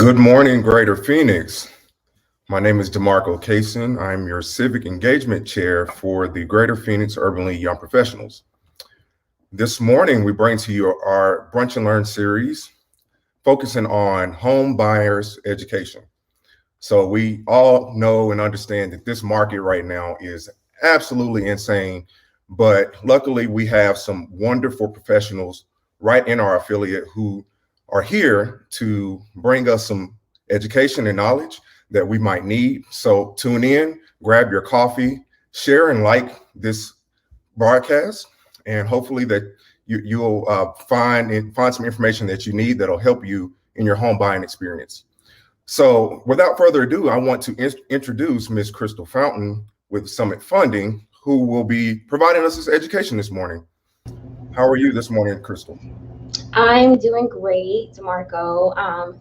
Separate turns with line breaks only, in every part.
Good morning, Greater Phoenix. My name is DeMarco Kaysen. I'm your Civic Engagement Chair for the Greater Phoenix Urban League Young Professionals. This morning, we bring to you our Brunch and Learn series, focusing on home buyers education. So we all know and understand that this market right now is absolutely insane, but luckily we have some wonderful professionals right in our affiliate who are here to bring us some education and knowledge that we might need. So tune in, grab your coffee, share and like this broadcast, and hopefully that you'll find some information that you need that'll help you in your home buying experience. So without further ado, I want to introduce Ms. Crystal Fountain with Summit Funding, who will be providing us this education this morning. How are you this morning, Crystal?
I'm doing great, DeMarco.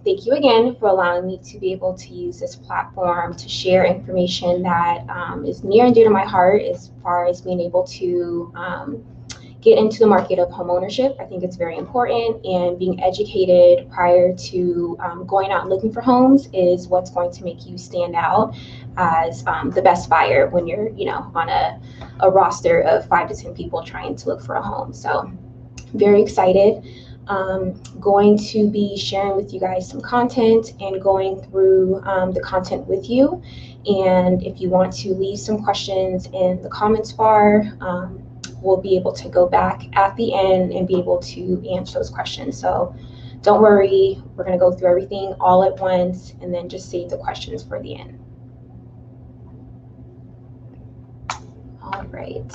Thank you again for allowing me to be able to use this platform to share information that is near and dear to my heart as far as being able to get into the market of homeownership. I think it's very important, and being educated prior to going out and looking for homes is what's going to make you stand out as the best buyer when you're, on a roster of 5 to 10 people trying to look for a home. So very excited. Going to be sharing with you guys some content and going through the content with you. And if you want to leave some questions in the comments bar, we'll be able to go back at the end and be able to answer those questions. So don't worry, we're going to go through everything all at once and then just save the questions for the end. All right.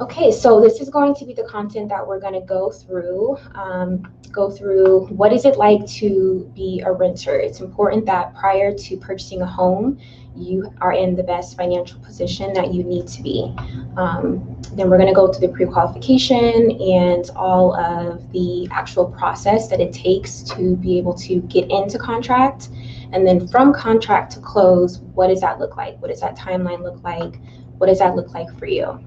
Okay, so this is going to be the content that we're going to go through. What is it like to be a renter. It's important that prior to purchasing a home, you are in the best financial position that you need to be. Then we're going to go through the pre-qualification and all of the actual process that it takes to be able to get into contract. And then from contract to close, what does that look like? What does that timeline look like? What does that look like for you?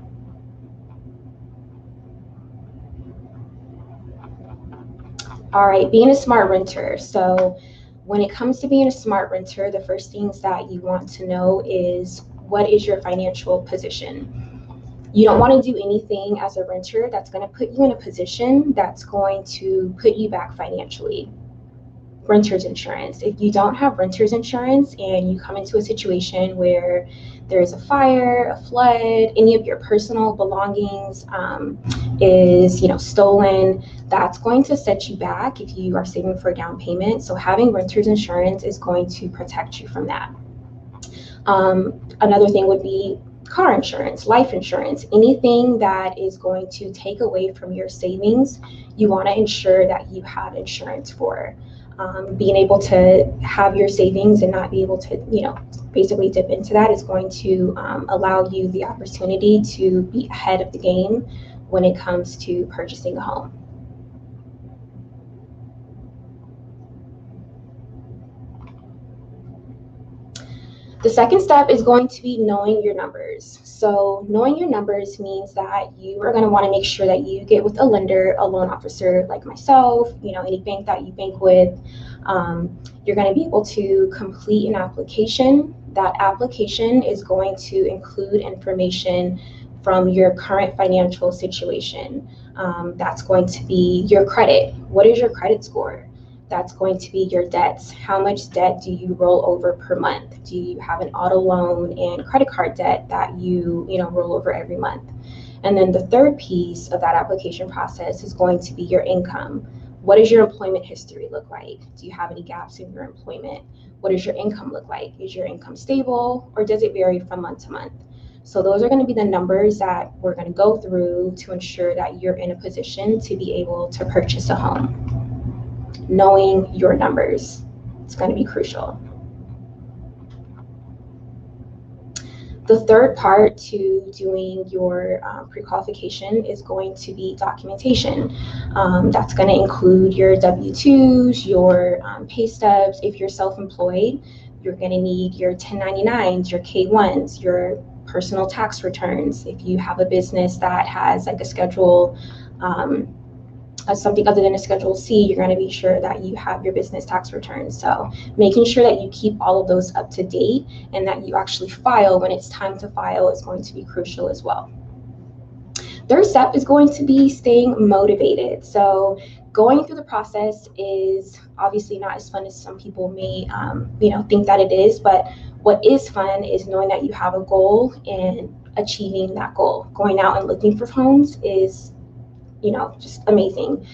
All right, being a smart renter. So when it comes to being a smart renter, the first things that you want to know is, what is your financial position? You don't want to do anything as a renter that's going to put you in a position that's going to put you back financially. Renter's insurance. If you don't have renter's insurance and you come into a situation where there's a fire, a flood, any of your personal belongings is stolen, that's going to set you back if you are saving for a down payment. So having renter's insurance is going to protect you from that. Another thing would be car insurance, life insurance, anything that is going to take away from your savings, you want to ensure that you have insurance for. Being able to have your savings and not be able to, basically dip into that is going to allow you the opportunity to be ahead of the game when it comes to purchasing a home. The second step is going to be knowing your numbers. So knowing your numbers means that you are going to want to make sure that you get with a lender, a loan officer like myself, any bank that you bank with. You're going to be able to complete an application. That application is going to include information from your current financial situation. That's going to be your credit. What is your credit score? That's going to be your debts. How much debt do you roll over per month? Do you have an auto loan and credit card debt that you roll over every month? And then the third piece of that application process is going to be your income. What does your employment history look like? Do you have any gaps in your employment? What does your income look like? Is your income stable, or does it vary from month to month? So those are going to be the numbers that we're going to go through to ensure that you're in a position to be able to purchase a home. Knowing your numbers, it's going to be crucial. The third part to doing your pre-qualification is going to be documentation. That's going to include your W-2s, your pay stubs. If you're self-employed, You're going to need your 1099s, your K1s, your personal tax returns. If you have a business that has like a schedule, something other than a Schedule C, you're going to be sure that you have your business tax returns. So making sure that you keep all of those up to date and that you actually file when it's time to file is going to be crucial as well. Third step is going to be staying motivated. So going through the process is obviously not as fun as some people may think that it is, but what is fun is knowing that you have a goal and achieving that goal. Going out and looking for homes is just amazing.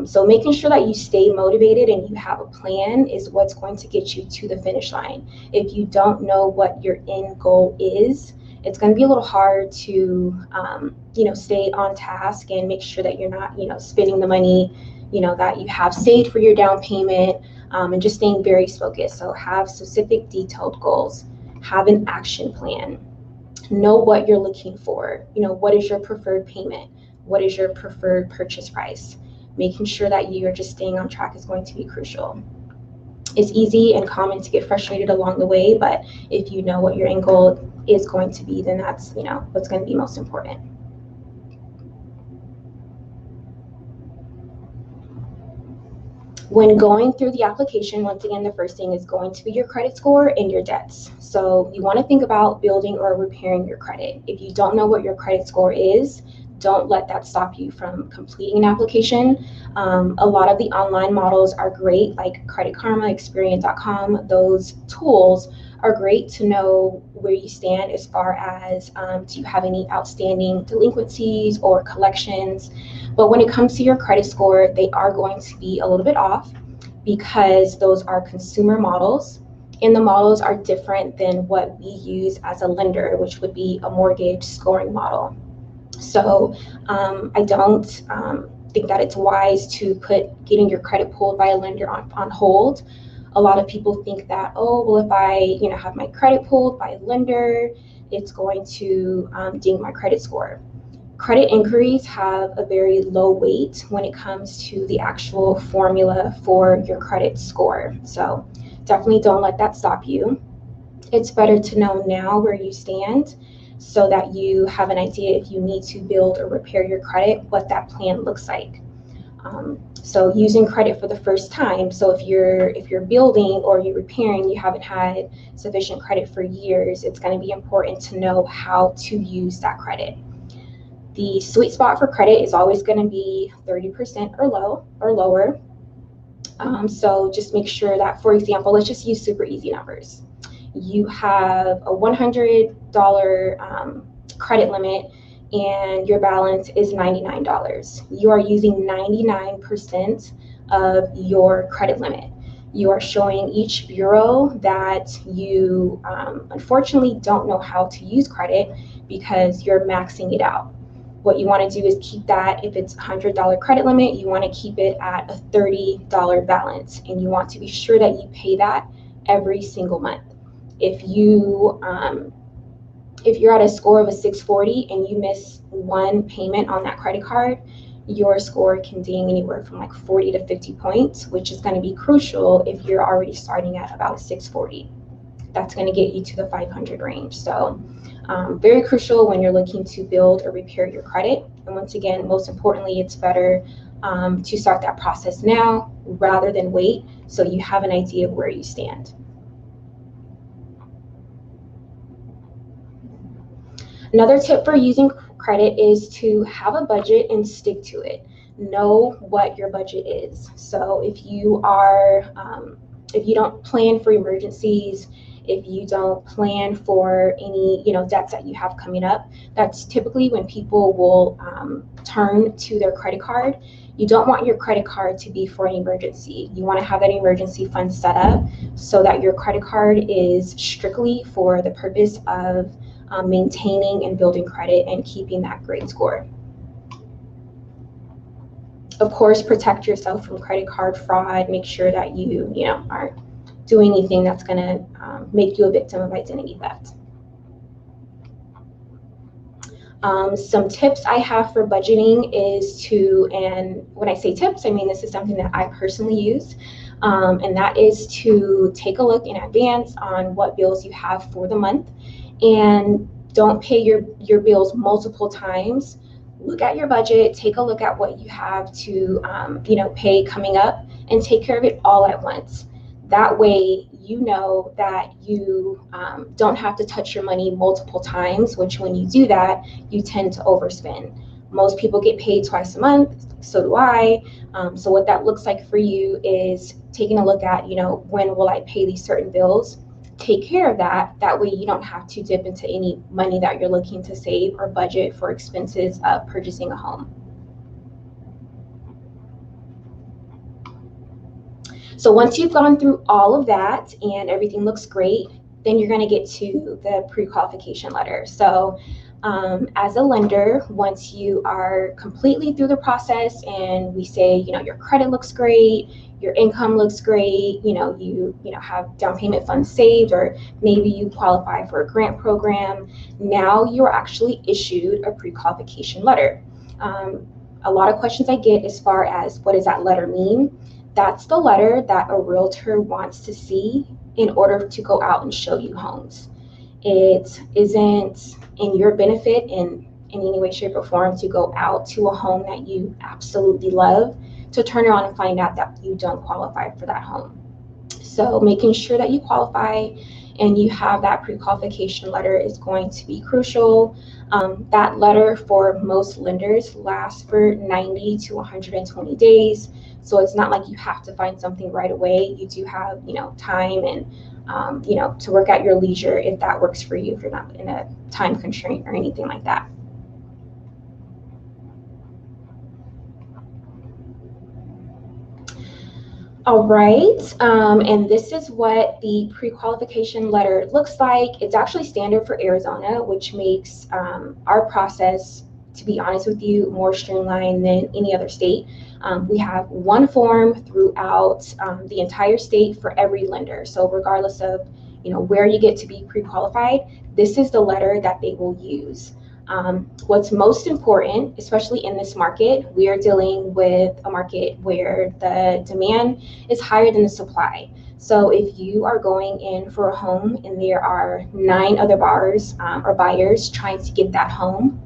So making sure that you stay motivated and you have a plan is what's going to get you to the finish line. If you don't know what your end goal is, it's going to be a little hard to stay on task and make sure that you're not spending the money that you have saved for your down payment, and just staying very focused. So have specific detailed goals, have an action plan, know what you're looking for. What is your preferred payment? What is your preferred purchase price? Making sure that you are just staying on track is going to be crucial. It's easy and common to get frustrated along the way, but if you know what your end goal is going to be, then that's what's going to be most important. When going through the application, once again, the first thing is going to be your credit score and your debts. So you want to think about building or repairing your credit. If you don't know what your credit score is, don't let that stop you from completing an application. A lot of the online models are great, like Credit Karma, Experian.com. Those tools are great to know where you stand as far as do you have any outstanding delinquencies or collections. But when it comes to your credit score, they are going to be a little bit off because those are consumer models, and the models are different than what we use as a lender, which would be a mortgage scoring model. So I don't think that it's wise to put getting your credit pulled by a lender on hold. A lot of people think that, oh, well, if I have my credit pulled by a lender, it's going to ding my credit score. Credit inquiries have a very low weight when it comes to the actual formula for your credit score. So definitely don't let that stop you. It's better to know now where you stand so that you have an idea if you need to build or repair your credit, what that plan looks like. So using credit for the first time. So if you're building or you're repairing, you haven't had sufficient credit for years, it's going to be important to know how to use that credit. The sweet spot for credit is always going to be 30% or lower. So just make sure that, for example, let's just use super easy numbers. You have a $100 credit limit and your balance is $99. You are using 99% of your credit limit. You are showing each bureau that you unfortunately don't know how to use credit because you're maxing it out. What you want to do is keep that, if it's a $100 credit limit, you want to keep it at a $30 balance, and you want to be sure that you pay that every single month. If you're at a score of a 640 and you miss one payment on that credit card, your score can ding anywhere from like 40 to 50 points, which is going to be crucial if you're already starting at about a 640. That's going to get you to the 500 range. So very crucial when you're looking to build or repair your credit. And once again, most importantly, it's better to start that process now rather than wait, so you have an idea of where you stand. Another tip for using credit is to have a budget and stick to it. Know what your budget is. So if you don't plan for emergencies, if you don't plan for any debts that you have coming up, that's typically when people will turn to their credit card. You don't want your credit card to be for an emergency. You want to have that emergency fund set up so that your credit card is strictly for the purpose of maintaining and building credit and keeping that great score. Of course, protect yourself from credit card fraud. Make sure that you aren't doing anything that's going to make you a victim of identity theft. Some tips I have for budgeting is and when I say tips, I mean this is something that I personally use. and that is to take a look in advance on what bills you have for the month, and don't pay your bills multiple times. Look at your budget, take a look at what you have to pay coming up, and take care of it all at once. That way, you know that you don't have to touch your money multiple times, which when you do that, you tend to overspend. Most people get paid twice a month, so do I. So what that looks like for you is taking a look at, when will I pay these certain bills? Take care of that. That way you don't have to dip into any money that you're looking to save or budget for expenses of purchasing a home. So once you've gone through all of that and everything looks great, then you're going to get to the pre-qualification letter. So as a lender, once you are completely through the process and we say, your credit looks great, your income looks great, you have down payment funds saved, or maybe you qualify for a grant program, now you're actually issued a pre-qualification letter. A lot of questions I get as far as what does that letter mean? That's the letter that a realtor wants to see in order to go out and show you homes. It isn't in your benefit in any way, shape, or form to go out to a home that you absolutely love to turn around and find out that you don't qualify for that home. So making sure that you qualify and you have that pre-qualification letter is going to be crucial. That letter for most lenders lasts for 90 to 120 days. So it's not like you have to find something right away. You do have, time and, to work at your leisure if that works for you, if you're not in a time constraint or anything like that. All right, and this is what the pre-qualification letter looks like. It's actually standard for Arizona, which makes our process, to be honest with you, more streamlined than any other state. We have one form throughout the entire state for every lender. So regardless of where you get to be pre-qualified, this is the letter that they will use. What's most important, especially in this market, we are dealing with a market where the demand is higher than the supply. So if you are going in for a home and there are 9 other borrowers or buyers trying to get that home,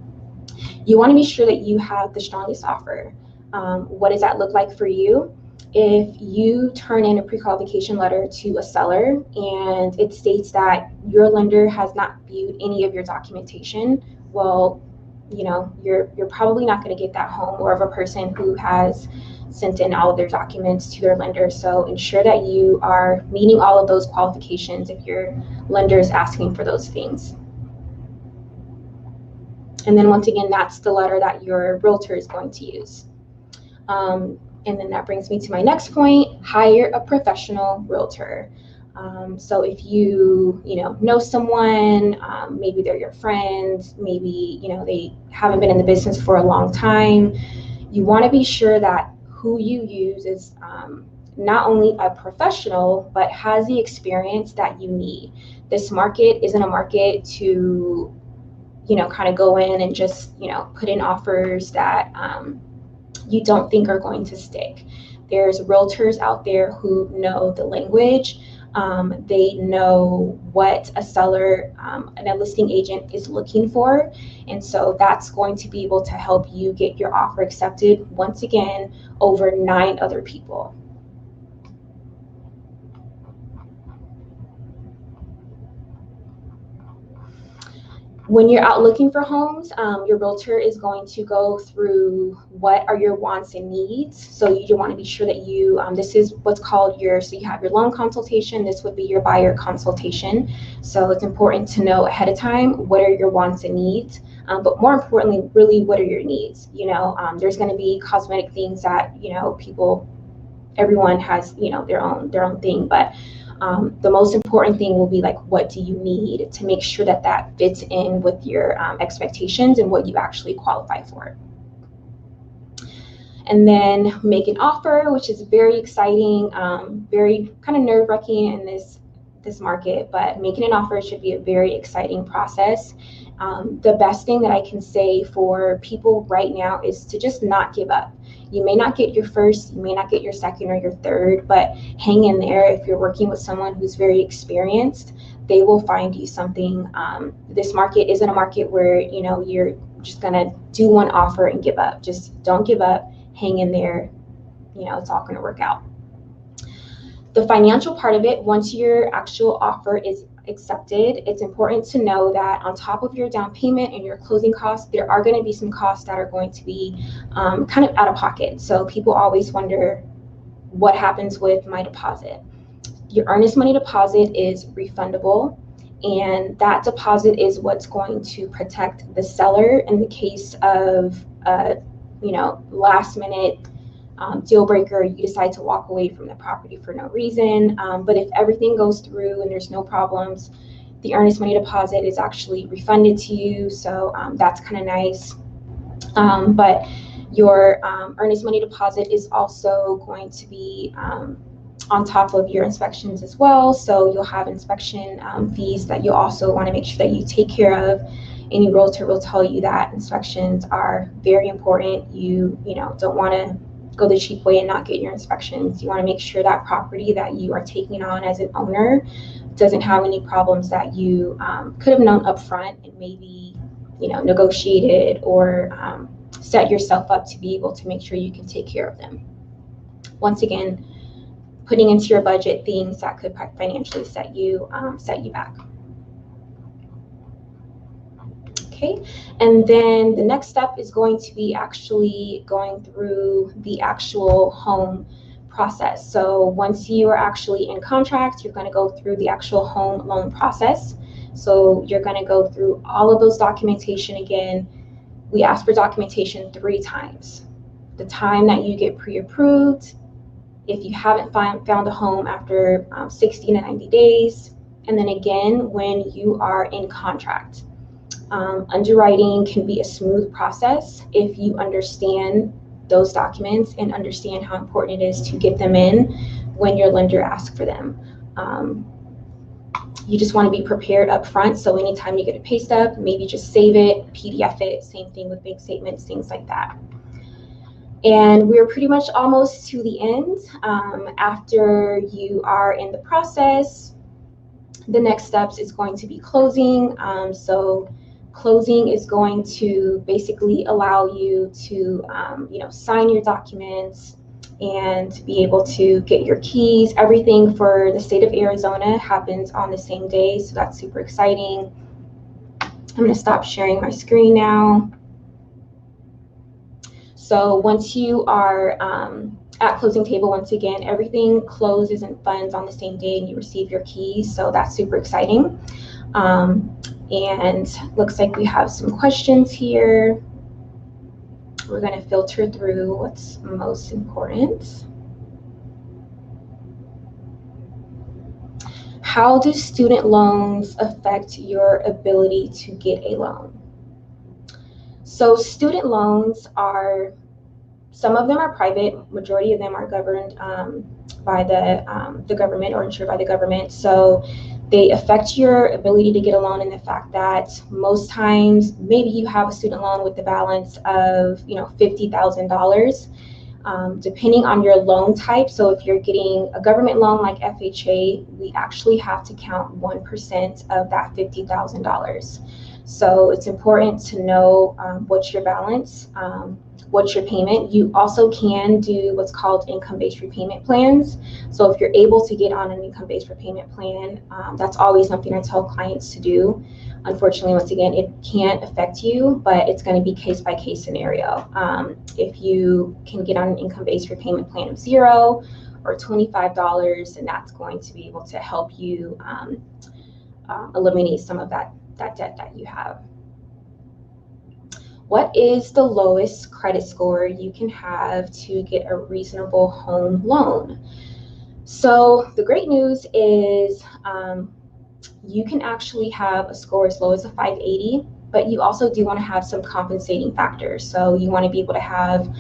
you want to be sure that you have the strongest offer. What does that look like for you? If you turn in a pre-qualification letter to a seller and it states that your lender has not viewed any of your documentation, well, you're probably not going to get that home, or of a person who has sent in all of their documents to their lender. So ensure that you are meeting all of those qualifications if your lender is asking for those things. And then once again, that's the letter that your realtor is going to use. And then that brings me to my next point: hire a professional realtor. So if you know someone, maybe they're your friend, maybe they haven't been in the business for a long time, you want to be sure that who you use is not only a professional but has the experience that you need. This market isn't a market to kind of go in and just put in offers that you don't think are going to stick. There's realtors out there who know the language. They know what a seller and a listing agent is looking for. And so that's going to be able to help you get your offer accepted, once again, over 9 other people. When you're out looking for homes, your realtor is going to go through what are your wants and needs. So you want to be sure that you, this is what's called so you have your loan consultation, this would be your buyer consultation. So it's important to know ahead of time what are your wants and needs, but more importantly, really, what are your needs? There's going to be cosmetic things that, everyone has, their own thing, but the most important thing will be like, what do you need to make sure that that fits in with your expectations and what you actually qualify for. And then make an offer, which is very exciting, very kind of nerve-wracking in this market, but making an offer should be a very exciting process. The best thing that I can say for people right now is to just not give up. You may not get your first, you may not get your second or your third, but hang in there. If you're working with someone who's very experienced, they will find you something. This market isn't a market where, you know, you're just gonna do one offer and give up. Just don't give up, hang in there. You know, it's all gonna work out. The financial part of it, once your actual offer is accepted, it's important to know that on top of your down payment and your closing costs, there are going to be some costs that are going to be kind of out of pocket. So people always wonder what happens with my deposit. Your earnest money deposit is refundable, and that deposit is what's going to protect the seller in the case of you know, last minute deal breaker, you decide to walk away from the property for no reason. But if everything goes through and there's no problems, the earnest money deposit is actually refunded to you. So that's kind of nice. But your earnest money deposit is also going to be on top of your inspections as well. So you'll have inspection fees that you'll also want to make sure that you take care of. Any realtor will tell you that inspections are very important. You know, don't want to go the cheap way and not get your inspections. You want to make sure that property that you are taking on as an owner doesn't have any problems that you could have known up front and maybe, you know, negotiated or set yourself up to be able to make sure you can take care of them. Once again, putting into your budget things that could financially set you back. Okay, and then the next step is going to be actually going through the actual home process. So once you are actually in contract, you're going to go through the actual home loan process. So you're going to go through all of those documentation again. We ask for documentation 3 times. The time that you get pre-approved, if you haven't found a home after 60 to 90 days, and then again when you are in contract. Underwriting can be a smooth process if you understand those documents and understand how important it is to get them in when your lender asks for them. You just want to be prepared up front, so anytime you get a pay stub, maybe just save it, PDF it, same thing with bank statements, things like that. And we're pretty much almost to the end. After you are in the process, the next steps is going to be closing. So closing is going to basically allow you to you know, sign your documents and be able to get your keys. Everything for the state of Arizona happens on the same day, so that's super exciting. I'm going to stop sharing my screen now. So once you are at closing table, once again, everything closes and funds on the same day and you receive your keys, so that's super exciting. And looks like we have some questions here. We're going to filter through what's most important. How do student loans affect your ability to get a loan? So student loans are, some of them are private, majority of them are governed by the government or insured by the government. So they affect your ability to get a loan in the fact that most times maybe you have a student loan with the balance of, you know, $50,000, depending on your loan type. So if you're getting a government loan like FHA, we actually have to count 1% of that $50,000. So it's important to know what's your balance, what's your payment. You also can do what's called income-based repayment plans. So if you're able to get on an income-based repayment plan, that's always something I tell clients to do. Unfortunately, once again, it can't affect you, but it's going to be case-by-case scenario. If you can get on an income-based repayment plan of $0 or $25, then that's going to be able to help you eliminate some of that debt that you have. What is the lowest credit score you can have to get a reasonable home loan? So the great news is you can actually have a score as low as a 580, but you also do want to have some compensating factors. So you want to be able to have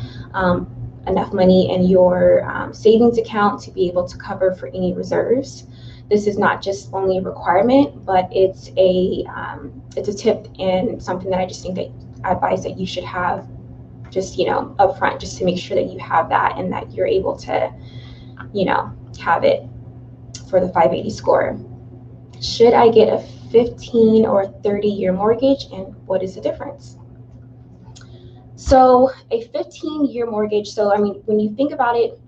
enough money in your savings account to be able to cover for any reserves. This is not just only a requirement, but it's a tip and something that I just think that I advise that you should have just, upfront, just to make sure that you have that and that you're able to, have it for the 580 score. Should I get a 15 or 30-year mortgage, and what is the difference? So a 15-year mortgage, so I mean, when you think about it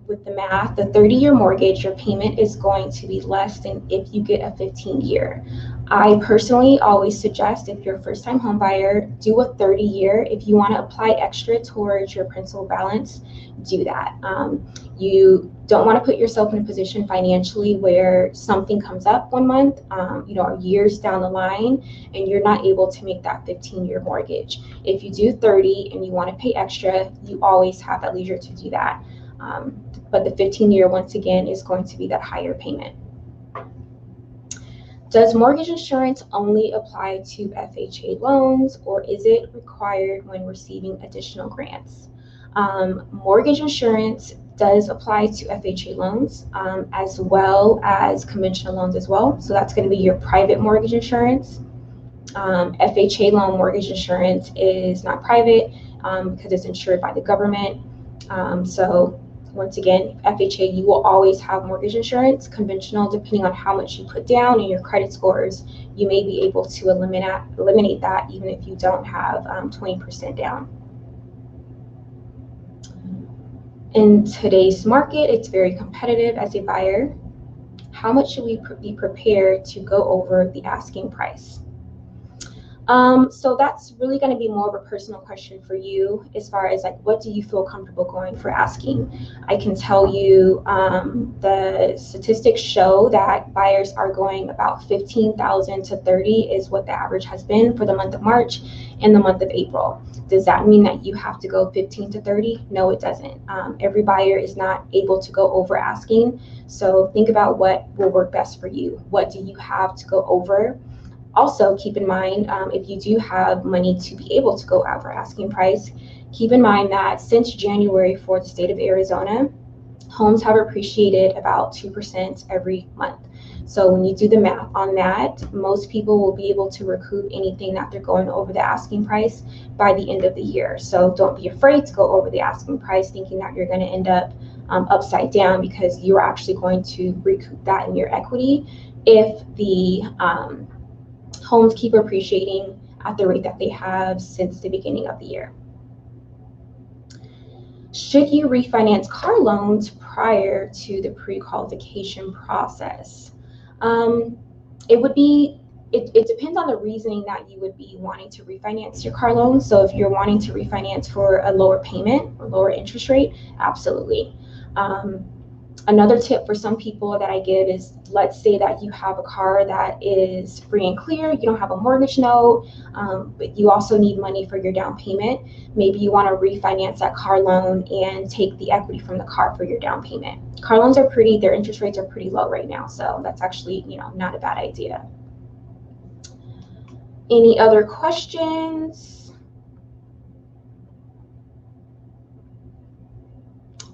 with the math, the 30-year mortgage, your payment is going to be less than if you get a 15-year. I personally always suggest, if you're a first-time home buyer, do a 30-year. If you want to apply extra towards your principal balance, do that. You don't want to put yourself in a position financially where something comes up one month, years down the line, and you're not able to make that 15-year mortgage. If you do 30 and you want to pay extra, you always have that leisure to do that. But the 15-year, once again, is going to be that higher payment. Does mortgage insurance only apply to FHA loans, or is it required when receiving additional grants? Mortgage insurance does apply to FHA loans as well as conventional loans as well. So that's going to be your private mortgage insurance. FHA loan mortgage insurance is not private because it's insured by the government. So once again, FHA, you will always have mortgage insurance. Conventional, depending on how much you put down and your credit scores, you may be able to eliminate that even if you don't have 20% down. In today's market, it's very competitive as a buyer. How much should we be prepared to go over the asking price? So that's really going to be more of a personal question for you, as far as like, what do you feel comfortable going for asking? I can tell you the statistics show that buyers are going about 15,000 to 30 is what the average has been for the month of March and the month of April. Does that mean that you have to go 15 to 30? No, it doesn't. Every buyer is not able to go over asking. So think about what will work best for you. What do you have to go over? Also, keep in mind, if you do have money to be able to go over asking price, keep in mind that since January for the state of Arizona, homes have appreciated about 2% every month. So when you do the math on that, most people will be able to recoup anything that they're going over the asking price by the end of the year. So don't be afraid to go over the asking price thinking that you're going to end up upside down, because you're actually going to recoup that in your equity if the homes keep appreciating at the rate that they have since the beginning of the year. Should you refinance car loans prior to the pre-qualification process? It depends on the reasoning that you would be wanting to refinance your car loan. So if you're wanting to refinance for a lower payment or lower interest rate, absolutely. Another tip for some people that I give is, let's say that you have a car that is free and clear, you don't have a mortgage note, but you also need money for your down payment. Maybe you want to refinance that car loan and take the equity from the car for your down payment. Car loans are their interest rates are pretty low right now, so that's actually, not a bad idea. Any other questions?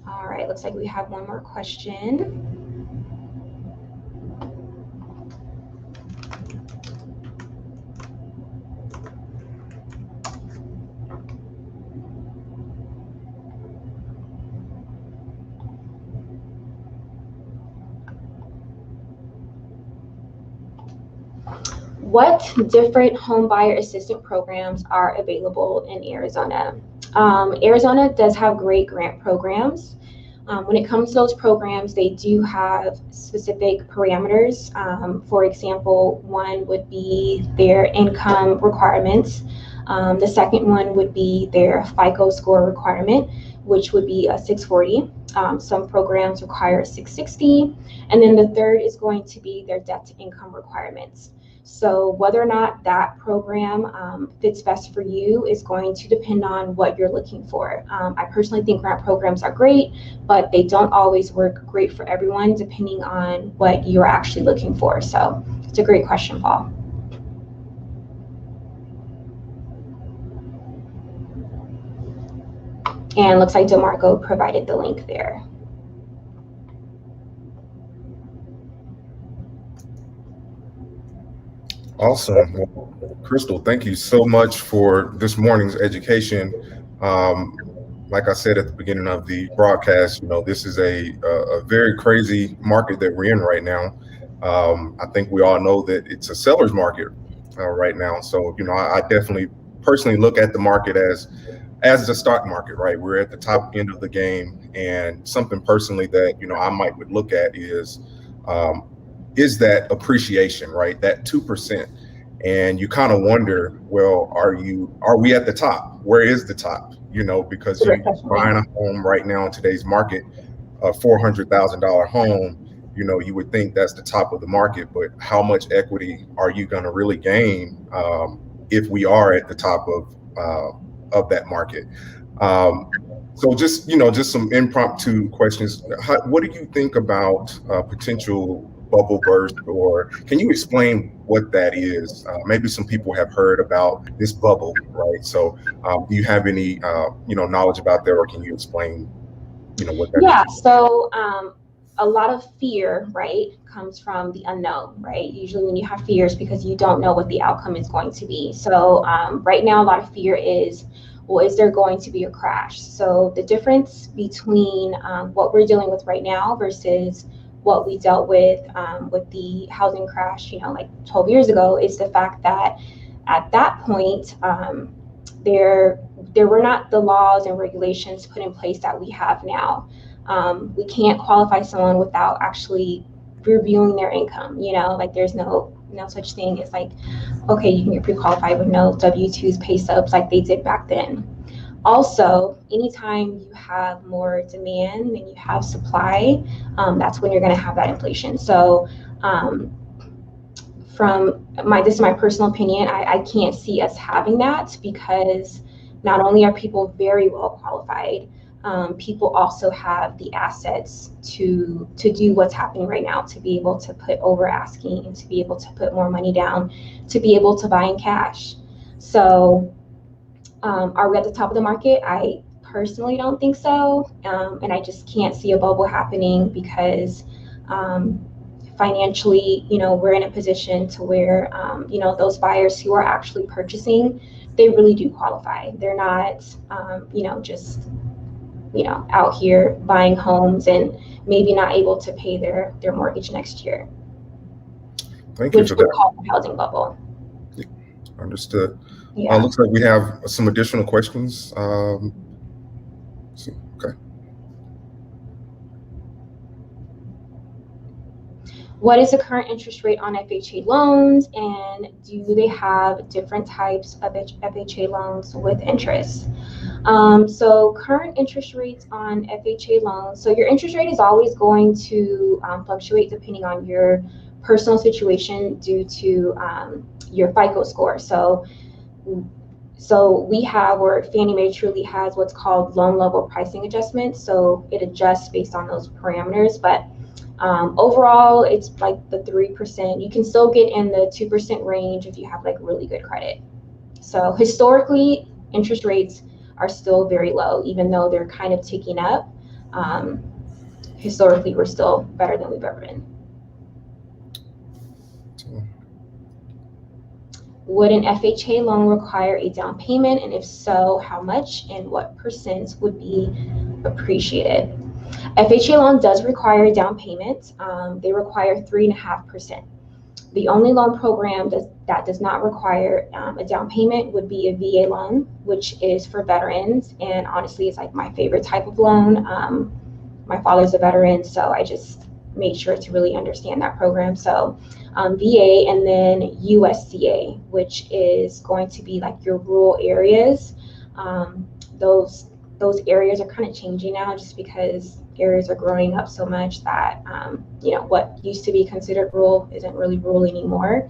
All right, looks like we have one more question. What different home buyer assistance programs are available in Arizona? Arizona does have great grant programs. When it comes to those programs, they do have specific parameters. For example, one would be their income requirements. The second one would be their FICO score requirement, which would be a 640. Some programs require a 660. And then the third is going to be their debt to income requirements. So whether or not that program fits best for you is going to depend on what you're looking for. I personally think grant programs are great, but they don't always work great for everyone depending on what you're actually looking for. So it's a great question, Paul. And it looks like DeMarco provided the link there.
Awesome. Well, Crystal, thank you so much for this morning's education. Like I said at the beginning of the broadcast, this is a very crazy market that we're in right now. I think we all know that it's a seller's market right now. So, I definitely personally look at the market as the stock market, right? We're at the top end of the game, and something personally that I might would look at um, is that appreciation, right? That 2%, and you kind of wonder, well, are we at the top? Where is the top?
It's a
Because
great
you
question.
buying a home right now in today's market, a $400,000 home, you would think that's the top of the market, but how much equity are you going to really gain if we are at the top of that market? Um, so just some impromptu questions. What do you think about potential bubble burst, or can you explain what that is? Maybe some people have heard about this bubble, right? So, do you have any knowledge about that, or can you explain what that
Yeah,
is?
so a lot of fear, right, comes from the unknown, right? Usually, when you have fears, because you don't know what the outcome is going to be. So, right now, a lot of fear is, well, is there going to be a crash? So, the difference between what we're dealing with right now versus what we dealt with the housing crash, like 12 years ago, is the fact that at that point, there there were not the laws and regulations put in place that we have now. We can't qualify someone without actually reviewing their income. Like there's no such thing as like, okay, you can get pre-qualified with no W-2s, pay stubs like they did back then. Also, anytime you have more demand than you have supply, that's when you're going to have that inflation. So, um, this is my personal opinion, I can't see us having that because not only are people very well qualified, people also have the assets to do what's happening right now, to be able to put over asking and to be able to put more money down, to be able to buy in cash. So, are we at the top of the market? I personally don't think so, and I just can't see a bubble happening because um, financially, we're in a position to where, those buyers who are actually purchasing, they really do qualify. They're not, just, out here buying homes and maybe not able to pay their mortgage next year,
Thank you
which
for
would
that.
cause a housing bubble.
Understood.
Yeah.
Looks like we have some additional questions. Let's see. Okay.
What is the current interest rate on FHA loans, and do they have different types of FHA loans with interest? So current interest rates on FHA loans. So your interest rate is always going to fluctuate depending on your personal situation due to your FICO score. So we have, or Fannie Mae truly has, what's called loan level pricing adjustments. So it adjusts based on those parameters, but overall, it's like the 3%. You can still get in the 2% range if you have like really good credit. So historically, interest rates are still very low, even though they're kind of ticking up. Um, Historically, we're still better than we've ever been. Would an FHA loan require a down payment? And if so, how much and what percent would be appreciated? FHA loan does require a down payment. They require 3.5%. The only loan program that does not require a down payment would be a VA loan, which is for veterans. And honestly, it's like my favorite type of loan. My father's a veteran, so I just made sure to really understand that program. So VA, and then USCA, which is going to be like your rural areas. Those areas are kind of changing now just because areas are growing up so much that what used to be considered rural isn't really rural anymore.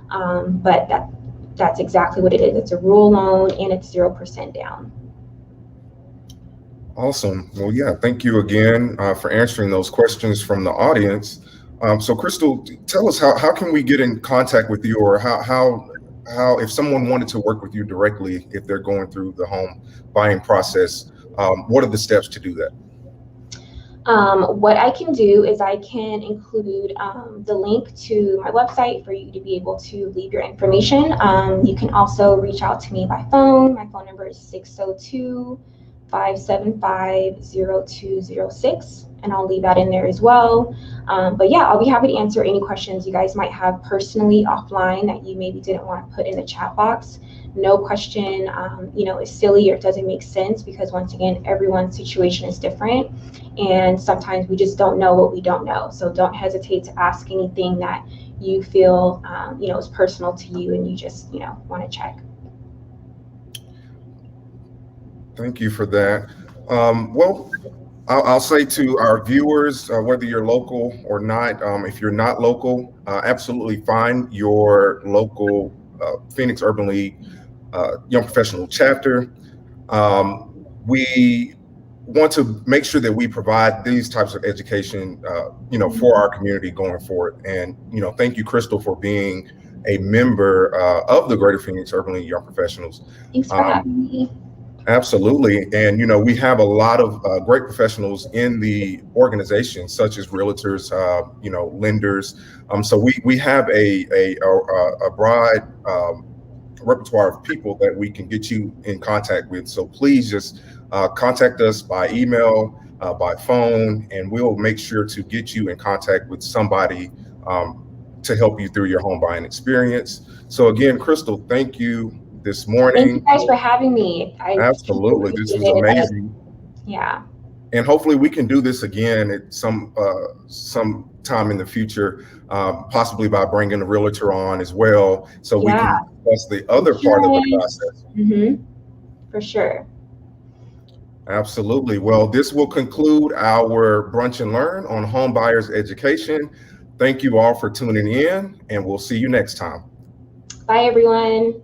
But that's exactly what it is. It's a rural loan and it's 0% down.
Awesome. Well, yeah, thank you again for answering those questions from the audience. So, Crystal, tell us how can we get in contact with you, or how if someone wanted to work with you directly, if they're going through the home buying process, what are the steps to do that?
What I can do is I can include the link to my website for you to be able to leave your information. You can also reach out to me by phone. My phone number is 602-575-0206, and I'll leave that in there as well. But yeah, I'll be happy to answer any questions you guys might have personally offline that you maybe didn't want to put in the chat box. No question, is silly or doesn't make sense, because once again, everyone's situation is different, and sometimes we just don't know what we don't know. So don't hesitate to ask anything that you feel is personal to you and you just want to check.
Thank you for that. Well, I'll say to our viewers, whether you're local or not, if you're not local, absolutely find your local Phoenix Urban League Young Professional chapter. We want to make sure that we provide these types of education, for our community going forward. And, thank you, Crystal, for being a member of the Greater Phoenix Urban League Young Professionals.
Thanks for having me.
Absolutely. And, we have a lot of great professionals in the organization, such as realtors, lenders. So we have a broad repertoire of people that we can get you in contact with. So please just contact us by email, by phone, and we'll make sure to get you in contact with somebody to help you through your home buying experience. So again, Crystal, thank you this morning.
Thank you guys for having me.
Absolutely. This was amazing.
Yeah.
And hopefully we can do this again at some time in the future, possibly by bringing a realtor on as well, so we can discuss the other part of the process.
For sure.
Absolutely. Well, this will conclude our Brunch and Learn on home buyers education. Thank you all for tuning in, and we'll see you next time.
Bye, everyone.